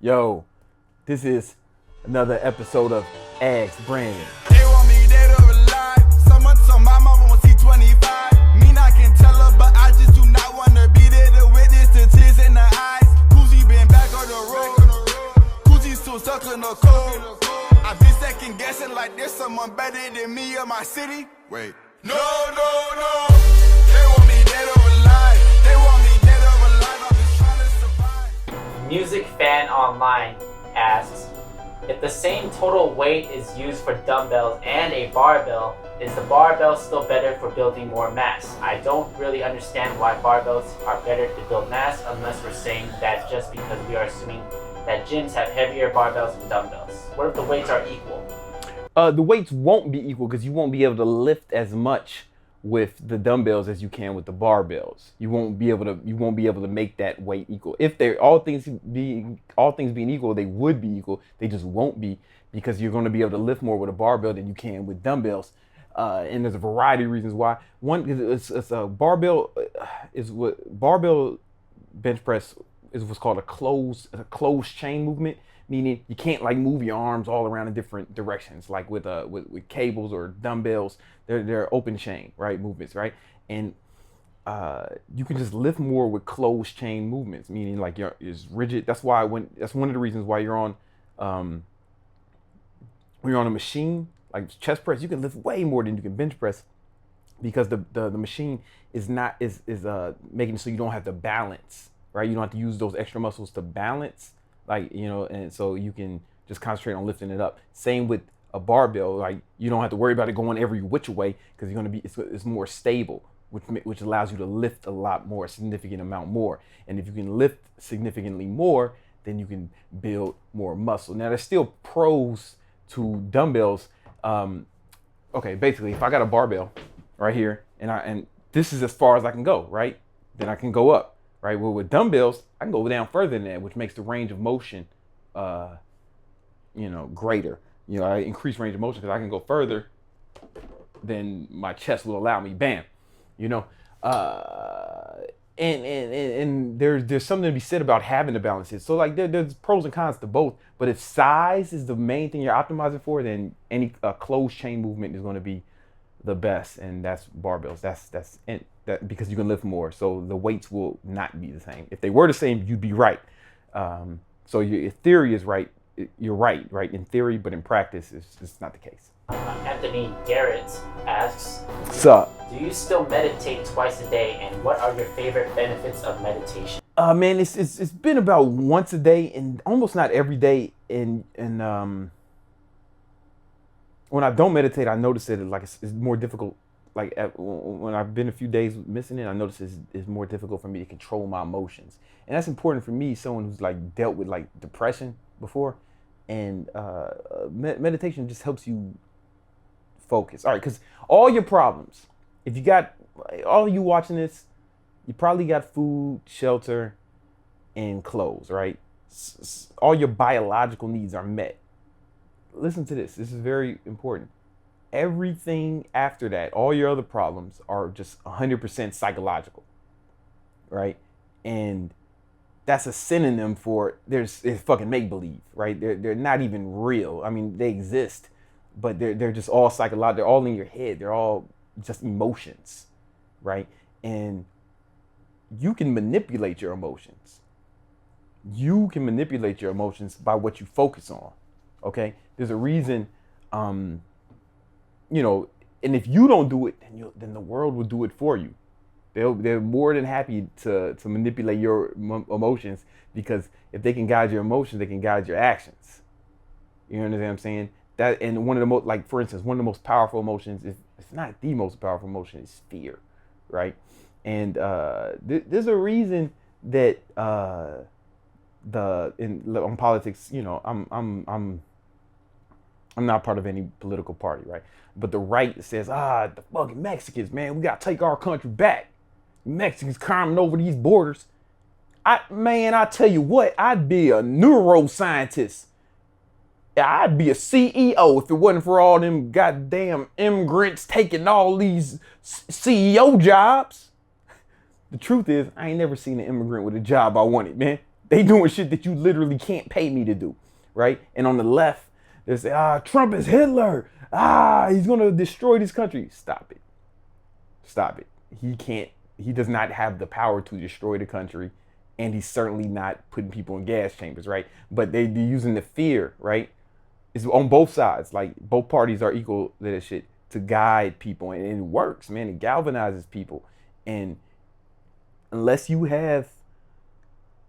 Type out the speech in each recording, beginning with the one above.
Yo, this is another episode of Ask Brandon. They want me dead or alive. Someone told my mama won't see 25. Mean I can tell her, but I just do not want to be there to witness the tears in the eyes. Kuzi been back on the road. Kuzi still stuck in the cold. I've been second guessing like there's someone better than me in my city. Wait. No. They want me dead or alive. They want me dead or alive. I've been trying to survive. Music Fan Online asks, if the same total weight is used for dumbbells and a barbell, is the barbell still better for building more mass? I don't really understand why barbells are better to build mass unless we're saying that just because we are assuming that gyms have heavier barbells than dumbbells. What if the weights are equal? The weights won't be equal because you won't be able to lift as much with the dumbbells as you can with the barbells. You won't be able to make that weight equal. If they're all things being equal, they would be equal. They just won't be, because you're going to be able to lift more with a barbell than you can with dumbbells. And there's a variety of reasons why. One, it's a barbell bench press is what's called a closed chain movement, meaning you can't like move your arms all around in different directions like with cables or dumbbells. They're open chain, right, movements, right? And you can just lift more with closed chain movements, meaning like it's rigid. That's one of the reasons why you're on when you're on a machine like chest press, you can lift way more than you can bench press, because the machine is making it so you don't have to balance, right? You don't have to use those extra muscles to balance, like, you know, and so you can just concentrate on lifting it up. Same with a barbell, like you don't have to worry about it going every which way, because it's more stable, which allows you to lift a lot more, a significant amount more. And if you can lift significantly more, then you can build more muscle. Now there's still pros to dumbbells. Okay, basically, if I got a barbell right here and this is as far as I can go, right? Then I can go up, right? Well, with dumbbells, I can go down further than that, which makes the range of motion, greater. You know, I increase range of motion because I can go further than my chest will allow me. Bam, you know. And there's something to be said about having to balance it. So like there's pros and cons to both. But if size is the main thing you're optimizing for, then any closed chain movement is going to be the best, and that's barbells. That's because you can lift more, so the weights will not be the same. If they were the same, you'd be right. So your theory is right. You're right in theory, but in practice, it's not the case. Anthony Garrett asks, What's up? do you still meditate twice a day, and what are your favorite benefits of meditation? Man, it's been about once a day, and almost not every day. And when I don't meditate, I notice that it's more difficult. Like when I've been a few days missing it, I notice it's more difficult for me to control my emotions, and that's important for me, someone who's like dealt with like depression before, and meditation just helps you focus. All right, because all your problems, if you got all of you watching this, you probably got food, shelter, and clothes, right? All your biological needs are met. Listen to this. This is very important. Everything after that, all your other problems are just 100% psychological, right? And that's a synonym for it's fucking make-believe, right? They're not even real. I mean, they exist, but they're just all psychological. They're all in your head. They're all just emotions, right? And you can manipulate your emotions. You can manipulate your emotions by what you focus on, okay? There's a reason, and if you don't do it, then the world will do it for you. They're more than happy to manipulate your emotions, because if they can guide your emotions, they can guide your actions. You understand what I'm saying? That, and one of the most, like for instance, one of the most powerful emotions it's not the most powerful emotion, is fear, right? And there's a reason that on politics, I'm not part of any political party, right? But the right says, the fucking Mexicans, man, we gotta take our country back. Mexicans climbing over these borders. I tell you what, I'd be a neuroscientist. I'd be a CEO if it wasn't for all them goddamn immigrants taking all these CEO jobs. The truth is, I ain't never seen an immigrant with a job I wanted, man. They doing shit that you literally can't pay me to do, right? And on the left, they say, Trump is Hitler. He's gonna destroy this country. Stop it. Stop it. He does not have the power to destroy the country, and he's certainly not putting people in gas chambers, right? But they're using the fear, right? It's on both sides. Like, both parties are equal to that shit to guide people, and it works, man. It galvanizes people. And unless you have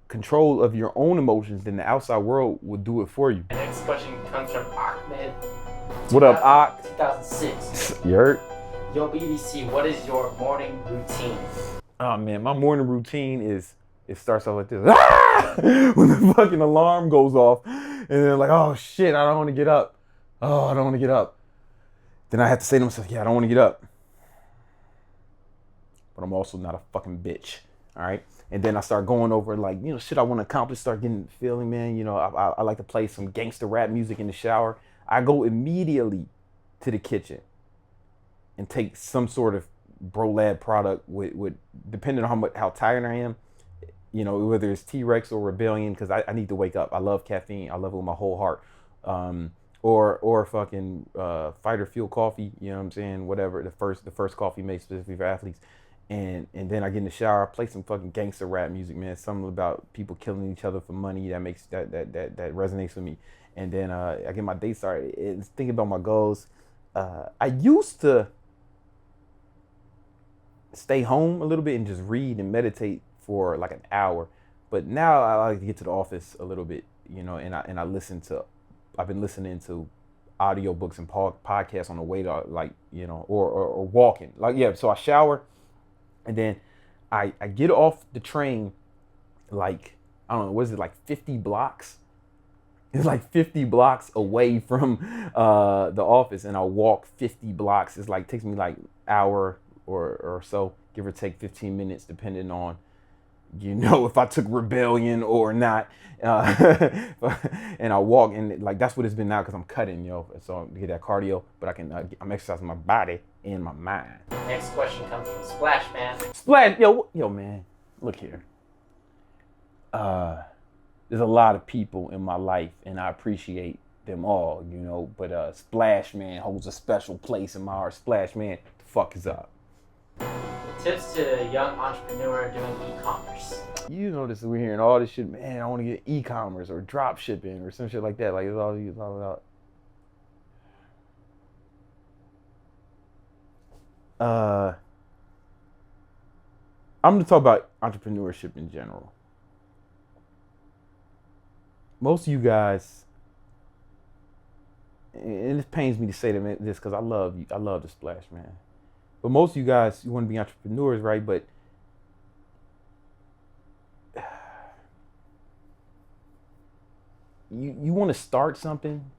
control of your own emotions, then the outside world will do it for you. The next question comes from Ahmed. What up, Ak? 2006. You heard? Yo, BBC, what is your morning routine? Oh man, my morning routine is, it starts off like this. When the fucking alarm goes off, and then like, oh shit, I don't want to get up. Oh, I don't want to get up. Then I have to say to myself, yeah, I don't want to get up. But I'm also not a fucking bitch. All right. And then I start going over like, shit I want to accomplish, start getting feeling, man. I like to play some gangster rap music in the shower. I go immediately to the kitchen and take some sort of Brolab product with depending on how tired I am, whether it's T-Rex or Rebellion, because I need to wake up. I love caffeine. I love it with my whole heart. Or fucking Fighter Fuel coffee, you know what I'm saying? Whatever, the first coffee made specifically for athletes. And then I get in the shower, I play some fucking gangster rap music, man. Something about people killing each other for money that makes that resonates with me. And then I get my day started and thinking about my goals. I used to stay home a little bit and just read and meditate for like an hour, but now I like to get to the office a little bit, and I've been listening to audiobooks and podcasts on the way to or walking. So I shower. And then I get off the train, like, I don't know, what is it, like 50 blocks? It's like 50 blocks away from the office, and I'll walk 50 blocks. It's like, takes me like an hour or so, give or take 15 minutes, depending on, if I took Rebellion or not. And I walk, and like, that's what it's been now, because I'm cutting, so I get that cardio, but I'm exercising my body and my mind. Next question comes from Splash Man. Splash, yo man, look here. There's a lot of people in my life, and I appreciate them all, but Splash Man holds a special place in my heart. Splash Man, the fuck is up? Tips to a young entrepreneur doing e-commerce. This, we're hearing all this shit, man, I want to get e-commerce or drop shipping or some shit like that. Like, it's all about. I'm going to talk about entrepreneurship in general. Most of you guys, and it pains me to say this because I love you. I love the Splash Man. But most of you guys, you want to be entrepreneurs, right? But you want to start something,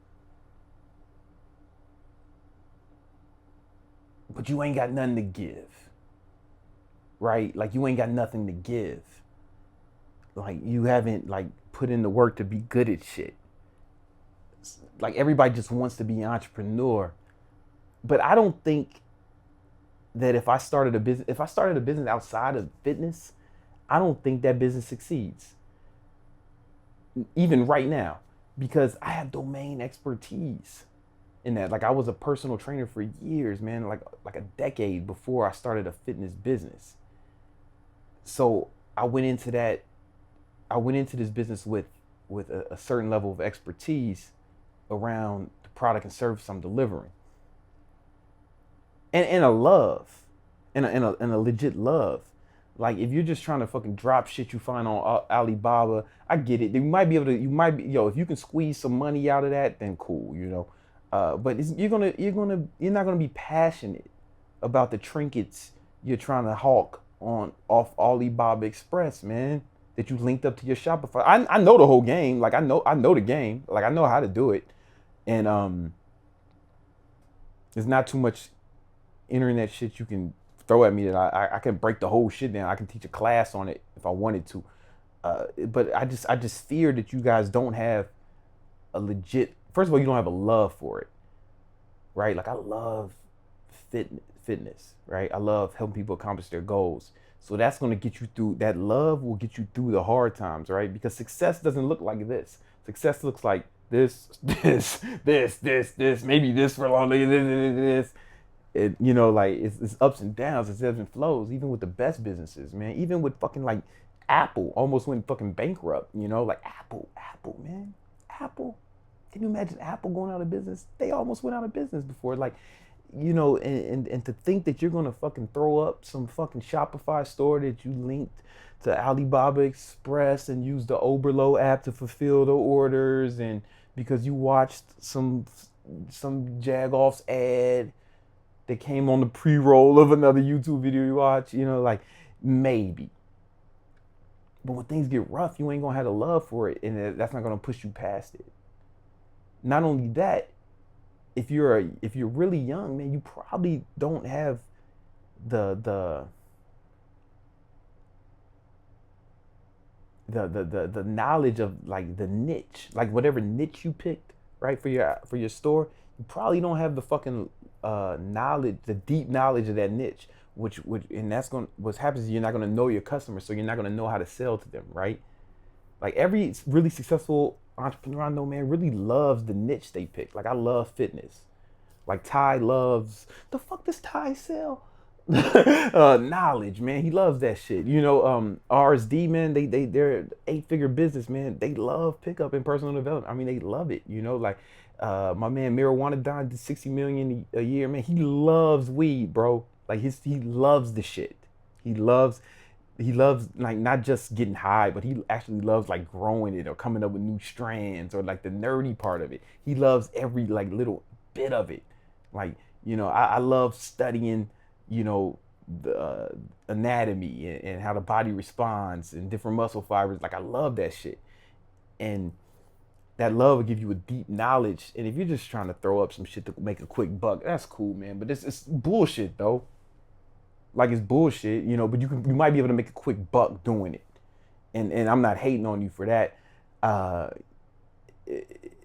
but you ain't got nothing to give, right? Like, you ain't got nothing to give. Like, you haven't put in the work to be good at shit. Like, everybody just wants to be an entrepreneur, but I don't think that if I started a business outside of fitness, I don't think that business succeeds. Even right now, because I have domain expertise in that. Like, I was a personal trainer for years, man, like a decade before I started a fitness business. So I went into this business with a certain level of expertise around the product and service I'm delivering. And a love, and a legit love. Like, if you're just trying to fucking drop shit you find on Alibaba, I get it. If you can squeeze some money out of that, then cool, But you're not gonna be passionate about the trinkets you're trying to hawk off Alibaba Express, man. That you linked up to your Shopify. I know the whole game. Like, I know the game. Like, I know how to do it, and there's not too much internet shit you can throw at me that I can break the whole shit down. I can teach a class on it if I wanted to, but I just fear that you guys don't have a legit. First of all, you don't have a love for it, right? Like, I love fitness, right? I love helping people accomplish their goals. So that's going to get you through, that love will get you through the hard times, right? Because success doesn't look like this. Success looks like this, maybe this for a long, this. It, you know, like it's ups and downs, it's ebbs and flows, even with the best businesses, man. Even with fucking like Apple almost went fucking bankrupt, you know, like Apple, man. Apple. Can you imagine Apple going out of business? They almost went out of business before. Like, you know, and to think that you're gonna fucking throw up some fucking Shopify store that you linked to Alibaba Express and use the Oberlo app to fulfill the orders, and because you watched some Jagoff's ad that came on the pre-roll of another YouTube video you watch, you know, like maybe. But when things get rough, you ain't gonna have the love for it, and that's not gonna push you past it. Not only that, if you're really young, man, you probably don't have the knowledge of like the niche, like whatever niche you picked, right, for your store. You probably don't have the fucking knowledge, the deep knowledge of that niche, which and that's what happens is you're not gonna know your customers, so you're not gonna know how to sell to them, right? Like every really successful entrepreneur I know, man, really loves the niche they pick. Like I love fitness. Like Ty loves, the fuck does Ty sell? Knowledge, man. He loves that shit. You know, RSD, man, they're 8-figure business, man. They love pickup and personal development. I mean, they love it. You know, like my man Marijuana Don did 60 million a year, man. He loves weed, bro. Like he loves the shit. He loves like not just getting high, but he actually loves like growing it or coming up with new strands or like the nerdy part of it. He loves every like little bit of it. Like, you know, I love studying, you know, the anatomy and how the body responds and different muscle fibers. Like I love that shit. And that love will give you a deep knowledge. And if you're just trying to throw up some shit to make a quick buck, that's cool, man. But it's bullshit though. Like it's bullshit, you know, but you might be able to make a quick buck doing it. And I'm not hating on you for that.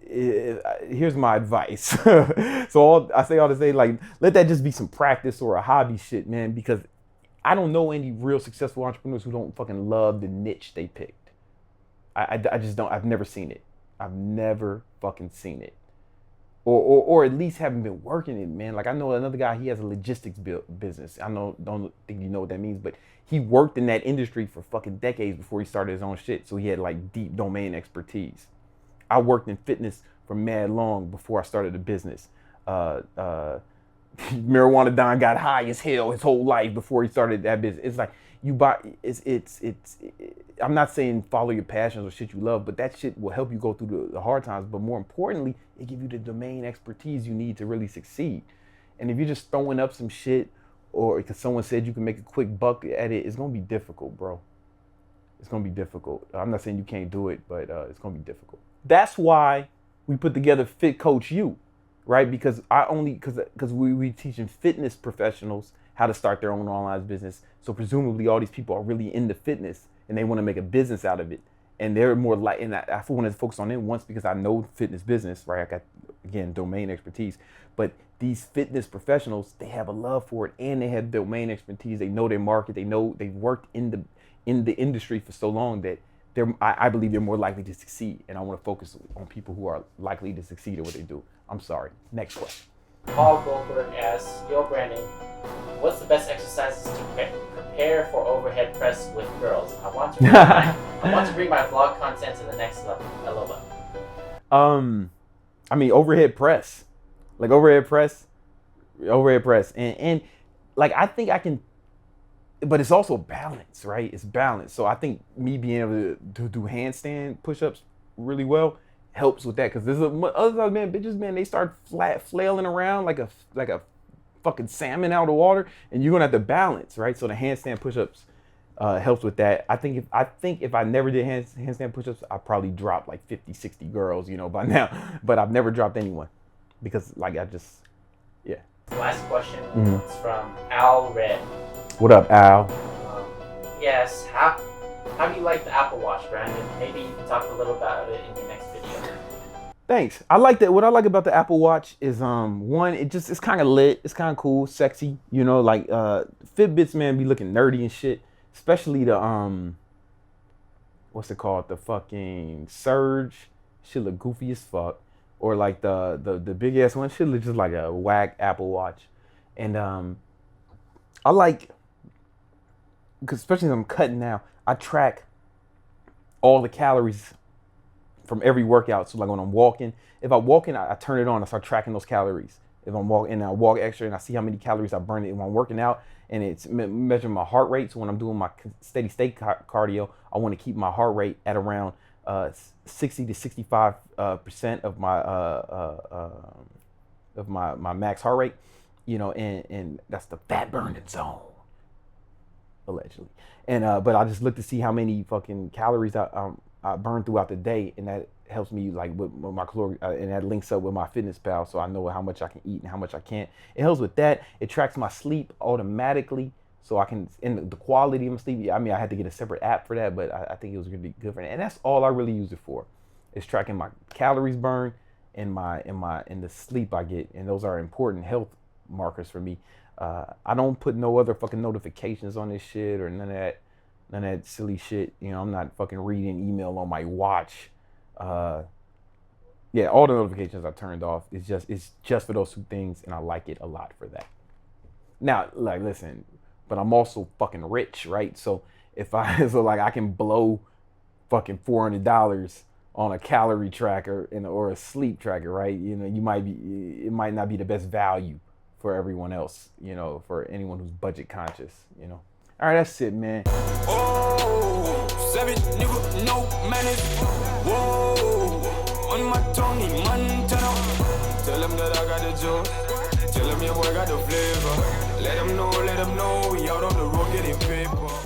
Here's my advice. So I say all to say, like, let that just be some practice or a hobby shit, man, because I don't know any real successful entrepreneurs who don't fucking love the niche they picked. I just don't. I've never seen it. I've never fucking seen it. Or at least haven't been working it, man. Like I know another guy, he has a logistics business. I don't think you know what that means, but he worked in that industry for fucking decades before he started his own shit. So he had like deep domain expertise. I worked in fitness for mad long before I started a business. Marijuana Don got high as hell his whole life before he started that business. It's like you buy. I'm not saying follow your passions or shit you love, but that shit will help you go through the hard times. But more importantly, it gives you the domain expertise you need to really succeed. And if you're just throwing up some shit, or because someone said you can make a quick buck at it, it's gonna be difficult, bro. It's gonna be difficult. I'm not saying you can't do it, but it's gonna be difficult. That's why we put together Fit Coach You, right? Because we teaching fitness professionals how to start their own online business. So presumably all these people are really into fitness and they want to make a business out of it. And they're more like, and I want to focus on them once because I know fitness business, right? I got, again, domain expertise. But these fitness professionals, they have a love for it and they have domain expertise. They know their market. They know they've worked in the industry for so long that I believe they're more likely to succeed. And I want to focus on people who are likely to succeed at what they do. I'm sorry. Next question. Paul Goldberg asks, Yo Brandon, what's the best exercises to prepare for overhead press with girls? I want to bring my vlog content to the next level. I mean, overhead press. Like overhead press. And like I think I can, but it's also balance, right? It's balance. So I think me being able to do handstand push-ups really well helps with that, because there's other man, bitches, man, they start flailing around like a fucking salmon out of water, and you're gonna have to balance, right? So the handstand push-ups helps with that. I think if I never did handstand push-ups, I'd probably drop like 50, 60 girls, you know, by now. But I've never dropped anyone because like yeah. Last question is from Al Red. What up, Al? Yes, how do you like the Apple Watch, Brandon? Maybe you can talk a little about it in your next video. Thanks. I like that. What I like about the Apple Watch is one, it's kind of lit, it's kind of cool, sexy, you know, like Fitbits, man, be looking nerdy and shit. especially the what's it called? The fucking Surge. Shit look goofy as fuck. Or like the big ass one. Shit look just like a whack Apple Watch. And I like, because especially when I'm cutting now, I track all the calories from every workout. So like when I'm walking, if I'm walking, I turn it on. I start tracking those calories. If I'm walking and I walk extra and I see how many calories I burn it when I'm working out, and it's measuring my heart rate. So when I'm doing my steady state cardio, I want to keep my heart rate at around 60 to 65% of my max heart rate, you know, and that's the fat burning zone, allegedly. And but I just look to see how many fucking calories I burn throughout the day, and that helps me like with my caloric, and that links up with my fitness pal, so I know how much I can eat and how much I can't. It helps with that. It tracks my sleep automatically, so I can, and the quality of my sleep. I mean, I had to get a separate app for that, but I think it was gonna be good for that. And that's all I really use it for, is tracking my calories burned and the sleep I get, and those are important health markers for me. I don't put no other fucking notifications on this shit or none of that silly shit. You know, I'm not fucking reading email on my watch. Yeah, all the notifications I turned off. It's just for those two things, and I like it a lot for that. Now, like, listen, but I'm also fucking rich, right? So if I can blow fucking $400 on a calorie tracker or a sleep tracker, right? You know, it might not be the best value for everyone else, you know, for anyone who's budget conscious, you know. All right, that's it, man. Oh, 7 nigga, no manners. Whoa, on my Tony Montana. Tell them that I got the juice. Tell them your boy got the flavor. Let them know, we out on the road getting paper.